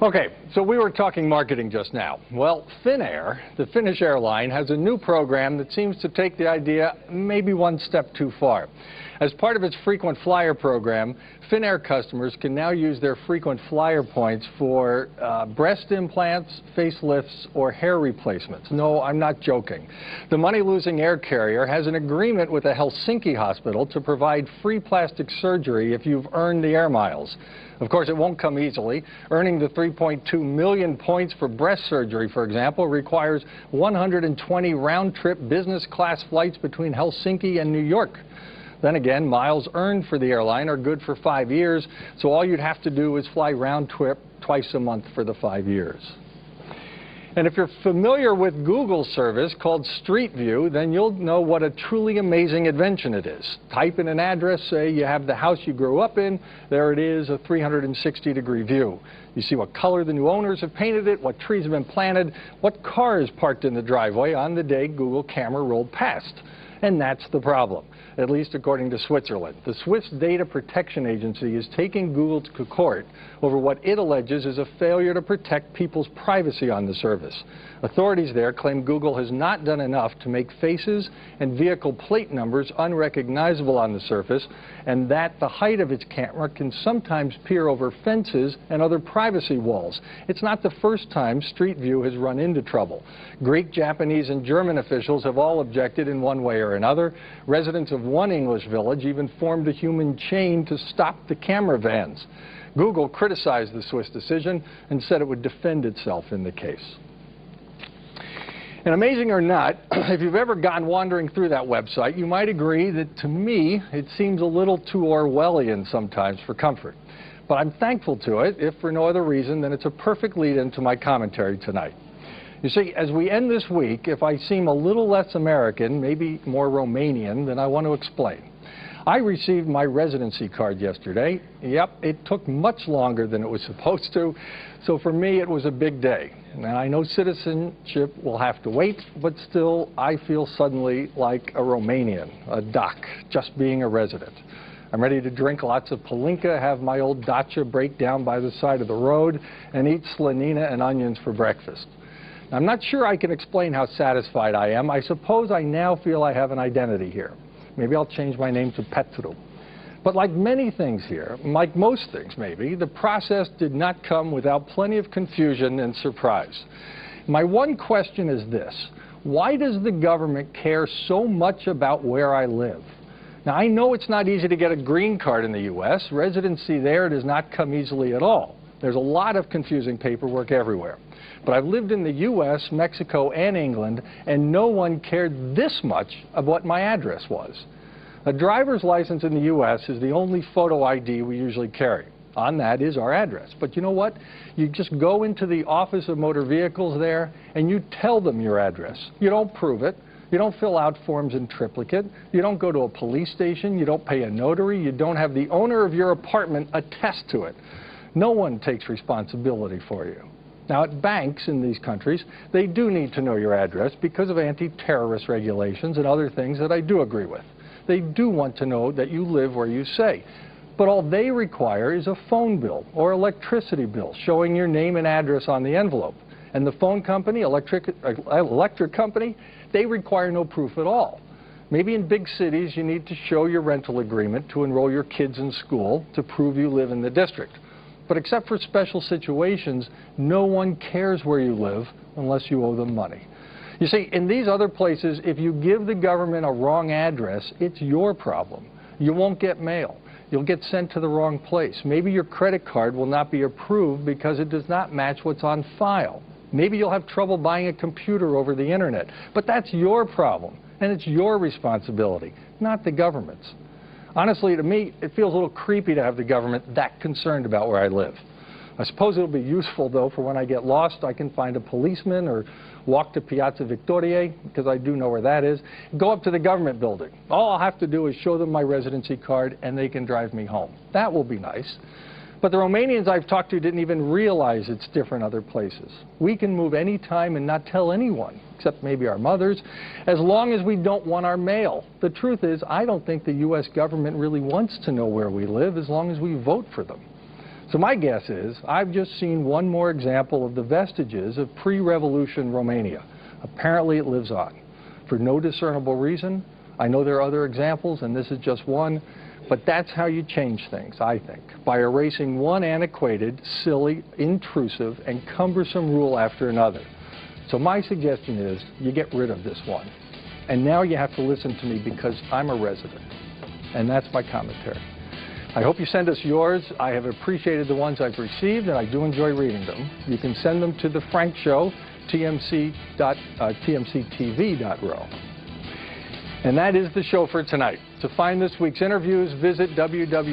Okay, so we were talking marketing just now. Well, Finnair, the Finnish airline, has a new program that seems to take the idea maybe one step too far. As part of its frequent flyer program, Finnair customers can now use their frequent flyer points for breast implants, facelifts, or hair replacements. No, I'm not joking. The money-losing air carrier has an agreement with a Helsinki hospital to provide free plastic surgery if you've earned the air miles. Of course, it won't come easily. Earning the 3.2 million points for breast surgery, for example, requires 120 round-trip business-class flights between Helsinki and New York. Then again, miles earned for the airline are good for 5 years, so all you'd have to do is fly round-trip twice a month for the 5 years. And if you're familiar with Google's service called Street View, then you'll know what a truly amazing invention it is. Type in an address, say you have the house you grew up in, there it is, a 360-degree view. You see what color the new owners have painted it, what trees have been planted, what car is parked in the driveway on the day Google camera rolled past. And that's the problem, at least according to Switzerland. The Swiss Data Protection Agency is taking Google to court over what it alleges is a failure to protect people's privacy on the service. Authorities there claim Google has not done enough to make faces and vehicle plate numbers unrecognizable on the surface, and that the height of its camera can sometimes peer over fences and other privacy walls. It's not the first time Street View has run into trouble. Greek, Japanese, and German officials have all objected in one way or another. Residents of one English village even formed a human chain to stop the camera vans. Google criticized the Swiss decision and said it would defend itself in the case. And amazing or not, if you've ever gone wandering through that website, you might agree that, to me, it seems a little too Orwellian sometimes for comfort. But I'm thankful to it, if for no other reason than it's a perfect lead-in to my commentary tonight. You see, as we end this week, if I seem a little less American, maybe more Romanian, then I want to explain. I received my residency card yesterday. Yep, it took much longer than it was supposed to, so for me it was a big day. Now, I know citizenship will have to wait, but still I feel suddenly like a Romanian, a doc, just being a resident. I'm ready to drink lots of Palinka, have my old dacha break down by the side of the road, and eat slanina and onions for breakfast. I'm not sure I can explain how satisfied I am. I suppose I now feel I have an identity here. Maybe I'll change my name to Petru. But like many things here, like most things maybe, the process did not come without plenty of confusion and surprise. My one question is this: why does the government care so much about where I live? Now, I know it's not easy to get a green card in the U.S. Residency there does not come easily at all. There's a lot of confusing paperwork everywhere. But I've lived in the U.S., Mexico, and England, and no one cared this much of what my address was. A driver's license in the U.S. is the only photo ID we usually carry. On that is our address. But you know what? You just go into the Office of Motor Vehicles there, and you tell them your address. You don't prove it. You don't fill out forms in triplicate. You don't go to a police station. You don't pay a notary. You don't have the owner of your apartment attest to it. No one takes responsibility for you. Now, at banks in these countries, they do need to know your address because of anti-terrorist regulations and other things that I do agree with. They do want to know that you live where you say. But all they require is a phone bill or electricity bill showing your name and address on the envelope. And the phone company, electric company, they require no proof at all. Maybe in big cities you need to show your rental agreement to enroll your kids in school to prove you live in the district. But except for special situations, no one cares where you live unless you owe them money. You see, in these other places, if you give the government a wrong address, it's your problem. You won't get mail. You'll get sent to the wrong place. Maybe your credit card will not be approved because it does not match what's on file. Maybe you'll have trouble buying a computer over the internet. But that's your problem, and it's your responsibility, not the government's. Honestly, to me, it feels a little creepy to have the government that concerned about where I live. I suppose it'll be useful, though, for when I get lost, I can find a policeman or walk to Piazza Vittoria, because I do know where that is, go up to the government building. All I'll have to do is show them my residency card, and they can drive me home. That will be nice. But the Romanians I've talked to didn't even realize it's different other places. We can move any time and not tell anyone, except maybe our mothers, as long as we don't want our mail. The truth is, I don't think the U.S. government really wants to know where we live as long as we vote for them. So my guess is I've just seen one more example of the vestiges of pre-revolution Romania. Apparently it lives on. For no discernible reason. I know there are other examples, and this is just one, but that's how you change things, I think, by erasing one antiquated, silly, intrusive, and cumbersome rule after another. So my suggestion is you get rid of this one. And now you have to listen to me because I'm a resident. And that's my commentary. I hope you send us yours. I have appreciated the ones I've received, and I do enjoy reading them. You can send them to The Frank Show, tmctv.ro. And that is the show for tonight. To find this week's interviews, visit www.money.ro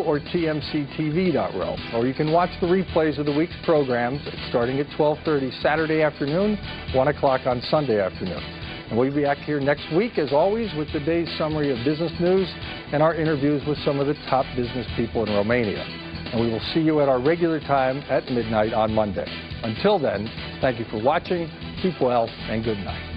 or tmctv.ro. Or you can watch the replays of the week's programs starting at 12:30 Saturday afternoon, 1 o'clock on Sunday afternoon. And we'll be back here next week, as always, with the day's summary of business news and our interviews with some of the top business people in Romania. And we will see you at our regular time at midnight on Monday. Until then, thank you for watching, keep well, and good night.